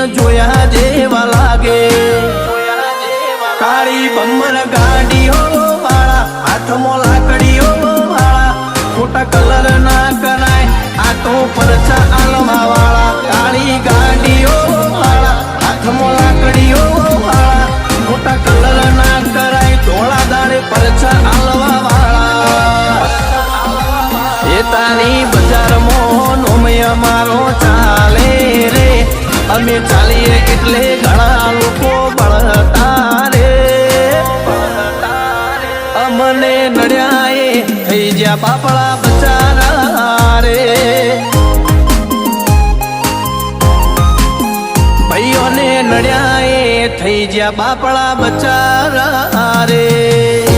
જોયા જેવા લાગે કાળી બમ્બર ગાડીઓ વાળા હાથમાં લાકડીઓ વાળા ખોટા કલર ના કરાય આ તો પરચા આલવા વાળા કાળી ગાડીઓ વાળા હાથમાં લાકડીઓ વાળા ખોટા કલર ના કરાય ધોળા દાડે પરચા આલવા વાળા એ તારી બજારમાં નોમય મારો ચાલે રે અમે ચાલીએ એટલે ઘણા લોકો બળતા રે અમને નડ્યાએ થઈ જ્યા બાપડા બચારા રે ભાઈઓને નડ્યાએ થઈ જ્યા બાપડા બચારા રે